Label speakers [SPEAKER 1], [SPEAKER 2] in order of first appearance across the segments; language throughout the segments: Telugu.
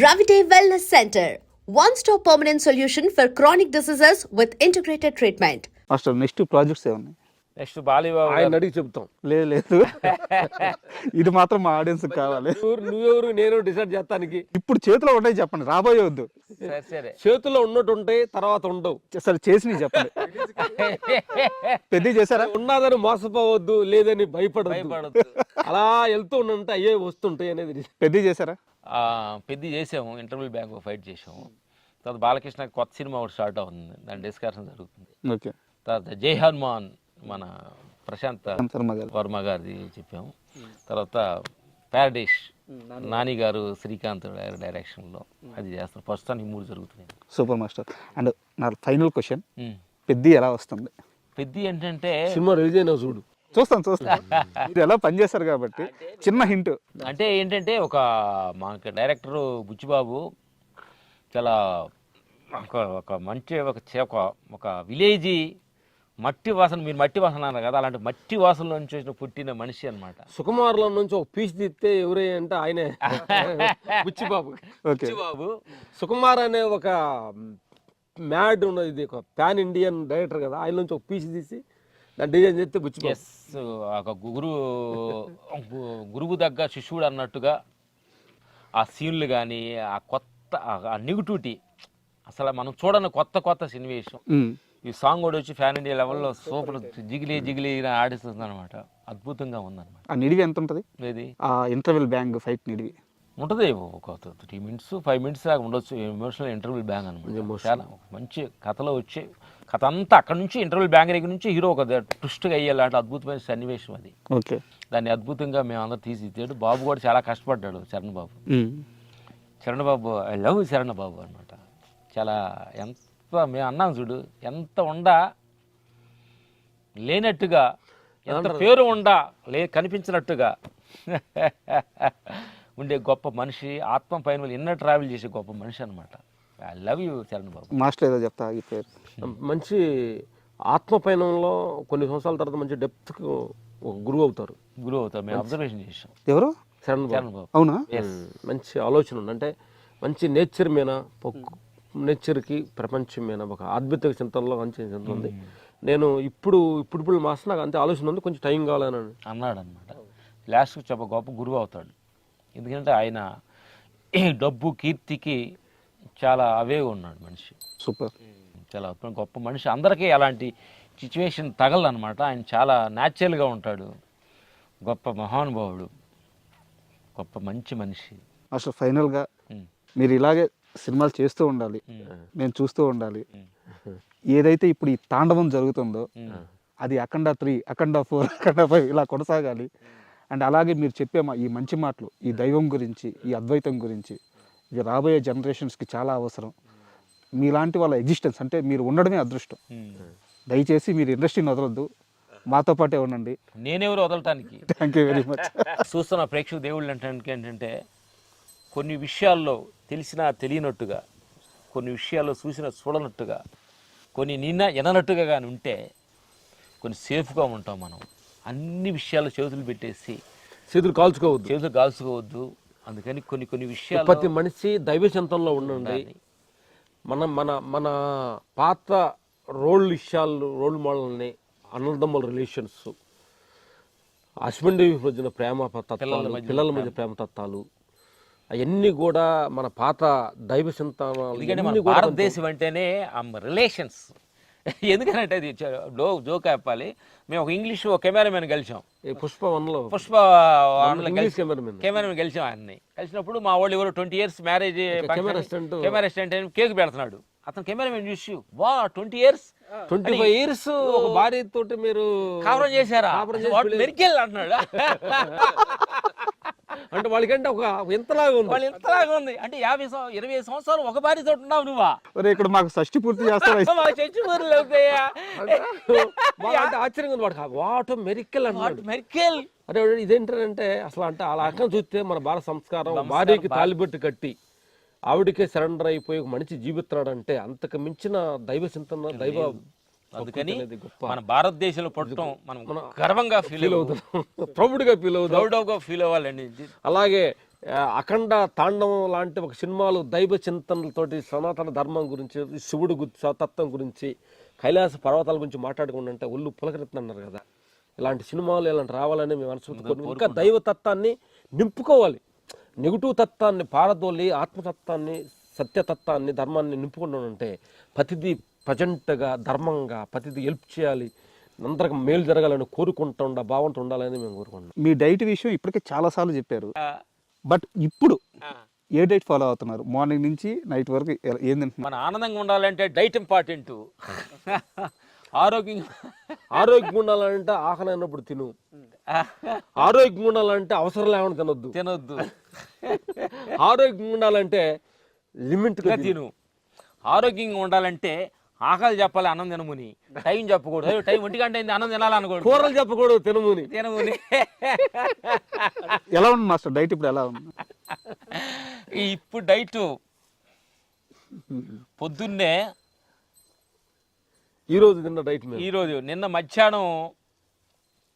[SPEAKER 1] Ravite Wellness Center, one-stop permanent solution for chronic diseases with integrated treatment.
[SPEAKER 2] Master next projects ఏమన్నాయి?
[SPEAKER 3] నెక్స్ట్ బాలీబాబు
[SPEAKER 4] ఆయన అడిగి చెప్తాం.
[SPEAKER 2] లేదు ఇది మాత్రం మా ఆడియన్స్ కావాలి.
[SPEAKER 4] నువ్వెవరు నేను డిసైడ్ చేస్తానికి.
[SPEAKER 2] ఇప్పుడు చేతిలో ఉంటాయి చెప్పండి, రాబోయే వద్దు.
[SPEAKER 3] సరే
[SPEAKER 4] చేతుల్లో ఉన్నట్టు ఉంటాయి, తర్వాత ఉండవు.
[SPEAKER 2] సరే చేసి చెప్పండి. పెద్ద చేశారా?
[SPEAKER 4] ఉన్నదని మోసపోవద్దు, లేదని భయపడద్దు. అలా వెళ్తూ ఉంటే అయ్యే వస్తుంటాయి అనేది.
[SPEAKER 2] పెద్ద చేశారా?
[SPEAKER 3] పెద్ద చేసాము, ఇంటర్వ్యూ బ్యాంక్ ఫైట్ చేసాము. తర్వాత బాలకృష్ణ కొత్త సినిమా ఒకటి స్టార్ట్ అవుతుంది, దాని డిస్కషన్ జరుగుతుంది.
[SPEAKER 2] ఓకే.
[SPEAKER 3] తర్వాత జై హనుమాన్ మన ప్రశాంత్
[SPEAKER 2] వర్మ
[SPEAKER 3] గారిది చెప్పాము. తర్వాత ప్యారడైస్ నాని గారు శ్రీకాంత్ డైరెక్షన్లో అది చేస్తాం. ప్రస్తుతానికి 3 జరుగుతున్నాయి.
[SPEAKER 2] Super master. అండ్ నా ఫైనల్ క్వశ్చన్, పెద్ద ఎలా వస్తుంది?
[SPEAKER 3] పెద్ద ఏంటంటే
[SPEAKER 4] సినిమా రిలీజ్ అయినా చూడు.
[SPEAKER 2] చూస్తాను మీరు ఎలా పనిచేస్తారు కాబట్టి చిన్న హింట్
[SPEAKER 3] అంటే ఏంటంటే మాకు డైరెక్టర్ బుచ్చిబాబు చాలా ఒక మంచి ఒక విలేజీ మట్టి వాసన, మీరు మట్టి వాసన అన్నారు కదా, అలాంటి మట్టి వాసన నుంచి పుట్టిన మనిషి అనమాట.
[SPEAKER 4] సుకుమార్లో నుంచి ఒక పీస్ తీస్తే ఎవరే అంటే ఆయనే బుచ్చిబాబు.
[SPEAKER 3] బుచ్చిబాబు
[SPEAKER 4] సుకుమార్ అనే ఒక మ్యాడ్ ఉన్నది, ఇది ఒక పాన్ ఇండియన్ డైరెక్టర్ కదా, ఆయన నుంచి ఒక పీస్ తీసి దాన్ని డిజైన్ చేస్తే బుచ్చిబాబు.
[SPEAKER 3] ఒక గురువు దగ్గర శిష్యుడు అన్నట్టుగా ఆ సీన్లు కానీ ఆ కొత్త ఆ నెగిటివిటీ, అసలు మనం చూడని కొత్త సన్నివేశం. ఈ సాంగ్ కూడా వచ్చి ఫ్యాన్ ఇండియా లెవెల్లో సూపర్ జిగిలి ఆడిస్తుంది అనమాట. అద్భుతంగా ఉందన్నమాట.
[SPEAKER 2] ఆ నిడివి ఎంత ఉంటుంది?
[SPEAKER 3] ఏది
[SPEAKER 2] ఆ ఇంటర్వెల్ బ్యాంగ్ ఫైట్ నిడివి
[SPEAKER 3] ఉంటుంది ఒక 3 minutes 5 minutes దాకా ఉండొచ్చు. ఎమోషనల్ ఇంటర్వెల్ బ్యాంగ్ అనమాట. చాలా మంచి కథలో వచ్చే కథ అంతా అక్కడ నుంచి ఇంటర్వెల్ బ్యాంగ్ దగ్గర నుంచి హీరో ఒక ట్విస్ట్గా అయ్యేలాంటి అద్భుతమైన సన్నివేశం అది.
[SPEAKER 2] ఓకే.
[SPEAKER 3] దాన్ని అద్భుతంగా మేము అందరూ తీసిద్దాడు. బాబు కూడా చాలా కష్టపడ్డాడు. చరణ్ బాబు ఐ లవ్ చరణ్ బాబు అనమాట. చాలా ఎంత మేము అన్నాం చూడు, ఎంత ఉండా లేనట్టుగా, ఎంత పేరు ఉండా కనిపించినట్టుగా ఉండే గొప్ప మనిషి, ఆత్మ పైన ఇన్నర్ ట్రావెల్ చేసే గొప్ప మనిషి అనమాట. I love you Charan Babu.
[SPEAKER 2] Master ఏదో చెప్తా ఈ పేరు.
[SPEAKER 4] మంచి ఆత్మ పయనంలో కొన్ని సంవత్సరాల తర్వాత మంచి డెప్త్కి ఒక గురువు అవుతారు.
[SPEAKER 3] మేము అబ్జర్వేషన్ చేసాం.
[SPEAKER 2] ఎవరు?
[SPEAKER 4] చరణ్ బాబు.
[SPEAKER 2] అవునా?
[SPEAKER 4] మంచి ఆలోచన ఉంది. అంటే మంచి నేచర్ మీద, నేచర్కి ప్రపంచం మీద ఒక అద్భుత చింతనలో మంచి చింతన ఉంది. నేను ఇప్పుడు మాస్టర్ నాకు అంతే ఆలోచన ఉంది, కొంచెం టైం కావాలని
[SPEAKER 3] అన్నాడు అనమాట. లాస్ట్కి చెప్ప గొప్ప గురువు అవుతాడు. ఎందుకంటే ఆయన డబ్బు కీర్తికి చాలా అవే ఉన్నాడు మనిషి.
[SPEAKER 2] సూపర్.
[SPEAKER 3] చాలా గొప్ప మనిషి. అందరికీ అలాంటి సిచ్యువేషన్ తగలనమాట. ఆయన చాలా న్యాచురల్గా ఉంటాడు. గొప్ప మహానుభావుడు, గొప్ప మంచి మనిషి.
[SPEAKER 2] అసలు ఫైనల్గా మీరు ఇలాగే సినిమాలు చేస్తూ ఉండాలి, నేను చూస్తూ ఉండాలి. ఏదైతే ఇప్పుడు ఈ తాండవం జరుగుతుందో అది అఖండ 3, అఖండ 4, అఖండ 5 ఇలా కొనసాగాలి. అండ్ అలాగే మీరు చెప్పే ఈ మంచి మాటలు, ఈ దైవం గురించి, ఈ అద్వైతం గురించి, ఇది రాబోయే జనరేషన్స్కి చాలా అవసరం. మీలాంటి వాళ్ళ ఎగ్జిస్టెన్స్, అంటే మీరు ఉండడమే అదృష్టం. దయచేసి మీరు ఇండస్ట్రీని వదలొద్దు, మాతో పాటే ఉండండి.
[SPEAKER 3] నేనెవరు వదలటానికి.
[SPEAKER 2] Thank you very much.
[SPEAKER 3] చూస్తున్న ప్రేక్షక దేవుళ్ళు ఏంటంటే కొన్ని విషయాల్లో తెలిసినా తెలియనట్టుగా, కొన్ని విషయాల్లో చూడనట్టుగా, కొన్ని ఎననట్టుగా కానీ ఉంటే కొన్ని సేఫ్గా ఉంటాం మనం. అన్ని విషయాలు చేతులు పెట్టేసి
[SPEAKER 4] చేతులు కాల్చుకోవద్దు.
[SPEAKER 3] అందుకని కొన్ని విషయాలు
[SPEAKER 4] ప్రతి మనిషి దైవ చింతనలో ఉండండి. మన పాత రోల్ మోడల్ని, అన్నదమ్ముల రిలేషన్స్, హస్బెండ్ మధ్యన ప్రేమ తత్వాలు, పిల్లల మధ్య ప్రేమ తత్వాలు, అవన్నీ కూడా మన పాత దైవ చింతన.
[SPEAKER 3] భారతదేశం అంటేనే రిలేషన్స్. ఎందుకనంటే అది జోక్ చెప్పాలి. మేము ఒక ఇంగ్లీష్ కెమెరామెన్ కలిసాం, పుష్ప కెమెరామెన్ కలిసాం. ఆయన్ని కలిసినప్పుడు మా వాళ్ళు ఎవరు 20 years marriage camera assistant cake పెడుతున్నాడు. అతను కెమెరామెన్ చూసి 20 years
[SPEAKER 4] 25 years ఒక భార్య తోటి మీరు
[SPEAKER 3] కాపురం చేశారా మెరికెల్ అంటున్నాడు.
[SPEAKER 4] అంటే వాళ్ళకంటే ఒక ఇంతలాగా
[SPEAKER 3] ఉంది. అంటే 20 సంవత్సరాలు ఒక భార్యతో ఉన్నావు నువ్వా?
[SPEAKER 2] ఇక్కడ మాకు షష్టి పూర్తి చేస్తావు.
[SPEAKER 4] ఆశ్చర్యంగా ఉంది వాడు. వాట్ మెరికెల్ అరే ఇదేంటంటే అసలు అంటే అలా అక్కడ చూస్తే మన భారత సంస్కారం, భార్యకి తాలిబొట్టు కట్టి ఆవిడకే సరెండర్ అయిపోయి ఒక మనిషి జీవిస్తున్నాడంటే అంతకు మించిన దైవ చింతన, దైవ
[SPEAKER 3] అందుకని మన భారతదేశంలో పుట్టడం మనం గర్వంగా ఫీల్ అవుతాం,
[SPEAKER 4] ప్రౌడ్గా ఫీల్ అవుతాం,
[SPEAKER 3] ప్రౌడ్గా ఫీల్ అవ్వాలండి.
[SPEAKER 4] అలాగే అఖండ తాండవం లాంటి ఒక సినిమాలు దైవ చింతనలతోటి సనాతన ధర్మం గురించి, శివుడు తత్వం గురించి, కైలాస పర్వతాల గురించి మాట్లాడుకుంటుంటే ఒళ్ళు పులకరిస్తున్నారు కదా. ఇలాంటి సినిమాలు ఇలాంటి రావాలని మేము మనసు ఇంకా దైవతత్వాన్ని నింపుకోవాలి. నెగిటివ్ తత్వాన్ని పారదోలి ఆత్మతత్వాన్ని, సత్యతత్వాన్ని, ధర్మాన్ని నింపుకుంటుంటే ప్రతిదీ ప్రజెంట్గా ధర్మంగా ప్రతిదీ హెల్ప్ చేయాలి, అందరికి మేలు జరగాలని కోరుకుంటా బాగుంటూ ఉండాలని మేము కోరుకుంటున్నాం.
[SPEAKER 2] మీ డైట్ విషయం ఇప్పటికే చాలాసార్లు చెప్పారు, బట్ ఇప్పుడు ఏ డైట్ ఫాలో అవుతున్నారు? మార్నింగ్ నుంచి నైట్ వరకు ఏం తింటున్నారు?
[SPEAKER 3] మన ఆనందంగా ఉండాలంటే డైట్ ఇంపార్టెంట్.
[SPEAKER 4] ఆరోగ్యంగా ఉండాలంటే ఆకలి అయినప్పుడు తిను, ఆరోగ్యంగా ఉండాలంటే అవసరం లేకుండా తినొద్దు, ఆరోగ్యంగా ఉండాలంటే లిమిట్గా తిను,
[SPEAKER 3] ఆరోగ్యంగా ఉండాలంటే ఆకలి చెప్పాలి అన్నం తినముని, టైం చెప్పకూడదు. టైం 1 గంట అయింది అన్నం తినాలనుకోడు,
[SPEAKER 4] కూరలు చెప్పకూడదు తినముని.
[SPEAKER 2] ఎలా ఉంది మాస్టర్ డైట్ ఇప్పుడు? ఎలా ఉంది
[SPEAKER 3] ఇప్పుడు డైట్? పొద్దున్నే
[SPEAKER 4] ఈరోజు తిన్న డైట్,
[SPEAKER 3] నిన్న మధ్యాహ్నం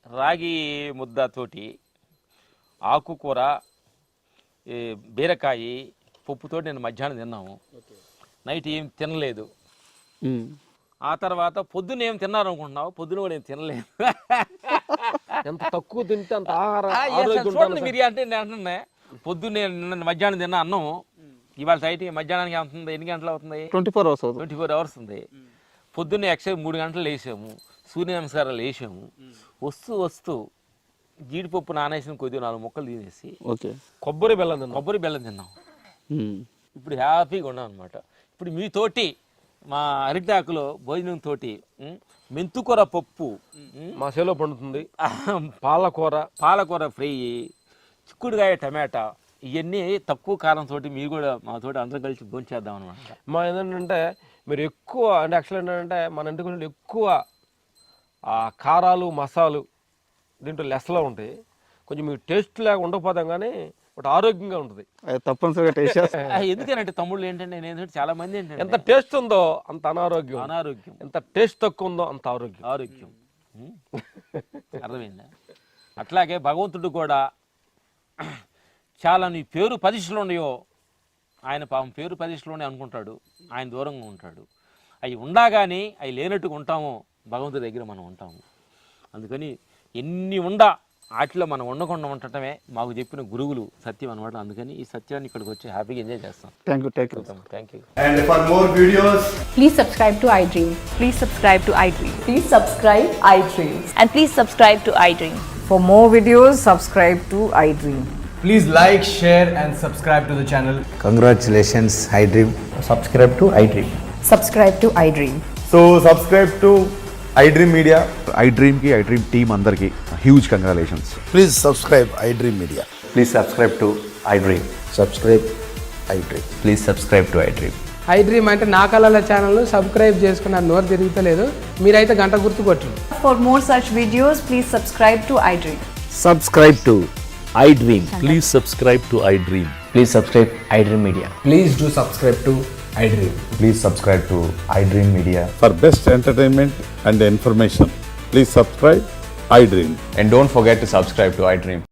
[SPEAKER 3] రాగి ముద్దతోటి ఆకుకూర, బీరకాయ పప్పుతోటి నేను మధ్యాహ్నం తిన్నాము. నైట్ ఏం తినలేదు. ఆ తర్వాత పొద్దున్న ఏం తిన్నారు అనుకుంటున్నావు? పొద్దున కూడా ఏం తినలేదు.
[SPEAKER 4] ఎంత తక్కువ తింటే అంత ఆహారం
[SPEAKER 3] మీరు అంటే నేను అంటున్నా, పొద్దున్నే నిన్న మధ్యాహ్నం తిన్న అన్నం ఇవాళ నైట్ మధ్యాహ్నానికి అవుతుంది. ఎన్ని గంటలు అవుతుంది?
[SPEAKER 2] 24 hours అవుతుంది.
[SPEAKER 3] 24 hours ఉంది. పొద్దున్నే ఎక్సైజ్ 3 గంటలు లేసాము, సూర్య నమస్కారాలు వేసాము. వస్తూ జీడిపప్పు నానేసిన కొద్దిగా 4 ముక్కలు తినేసి
[SPEAKER 4] కొబ్బరి బెల్లం
[SPEAKER 3] తిన్నాం. ఇప్పుడు హ్యాపీగా ఉన్నాం అనమాట. ఇప్పుడు మీతోటి మా అరిటాకులో భోజనంతో మెంతుకూర పప్పు
[SPEAKER 4] మా చేలో పండుతుంది, పాలకూర ఫ్రై, చిక్కుడుకాయ టమాటా, ఇవన్నీ తక్కువ కారంతో మీరు కూడా మాతోటి అందరం కలిసి భోంచేద్దాం అనమాట. మా ఏంటంటే మీరు ఎక్కువ అంటే యాక్చువల్ ఏంటంటే మన ఇంటికి ఎక్కువ కారాలు మసాలు దీంట్లో లెస్లో ఉంటాయి. కొంచెం మీకు టేస్ట్ లాగా ఉండకపోతాం కానీ బట్ ఆరోగ్యంగా ఉంటుంది.
[SPEAKER 2] తప్పనిసరిగా టేస్ట్
[SPEAKER 3] ఎందుకంటే తమ్ముళ్ళు ఏంటంటే నేను చాలా మంది ఏంటంటే
[SPEAKER 4] ఎంత టేస్ట్ ఉందో అంత అనారోగ్యం, ఎంత టేస్ట్ తక్కువ ఉందో అంత ఆరోగ్యం.
[SPEAKER 3] అర్థమైందా? అట్లాగే భగవంతుడు కూడా చాలా నీ పేరు ప్రతిష్టలు ఉన్నాయో ఆయన పాపం పేరు ప్రతిష్టలోనే అనుకుంటాడు, ఆయన దూరంగా ఉంటాడు. అవి ఉండగానే అవి లేనట్టుగా ఉంటామో భగవంతుడి దగ్గర మనం ఉంటాము. అందుకని ఎన్ని వాటిలో మనం ఉండకుండా ఉండటమే మాకు చెప్పిన గురువులు సత్యం అనమాట. అందుకని ఈ సత్యాన్ని ఇక్కడికి వచ్చి హ్యాపీగా ఎంజాయ్ చేస్తాం.
[SPEAKER 2] Thank you.
[SPEAKER 5] And for more videos,
[SPEAKER 6] please subscribe to iDream.
[SPEAKER 7] Please subscribe to iDream.
[SPEAKER 6] Please subscribe iDream.
[SPEAKER 7] And please subscribe to iDream.
[SPEAKER 6] For more videos, subscribe to iDream.
[SPEAKER 5] please like, share and subscribe to the channel.
[SPEAKER 8] Congratulations, iDream.
[SPEAKER 5] Subscribe to iDream.
[SPEAKER 6] Subscribe to iDream.
[SPEAKER 5] So subscribe to iDream Media.
[SPEAKER 9] iDream ki iDream team andarki huge congratulations.
[SPEAKER 8] Please subscribe iDream Media.
[SPEAKER 5] Please subscribe to iDream.
[SPEAKER 8] Subscribe iDream.
[SPEAKER 5] Please subscribe to iDream.
[SPEAKER 10] iDream అంటే నా కళల ఛానల్ సబ్స్క్రైబ్ చేసుకున్న నోరు తిరుగుతలేదు, మీరైతే గంట గుర్తు కొట్టండి.
[SPEAKER 7] For more such videos, please subscribe to iDream.
[SPEAKER 8] Subscribe to iDream.
[SPEAKER 11] Please subscribe to iDream.
[SPEAKER 5] Please subscribe iDream Media.
[SPEAKER 10] Please do subscribe to iDream.
[SPEAKER 5] Please subscribe to iDream Media.
[SPEAKER 9] For best entertainment and information, please subscribe iDream.
[SPEAKER 5] And don't forget to subscribe to iDream.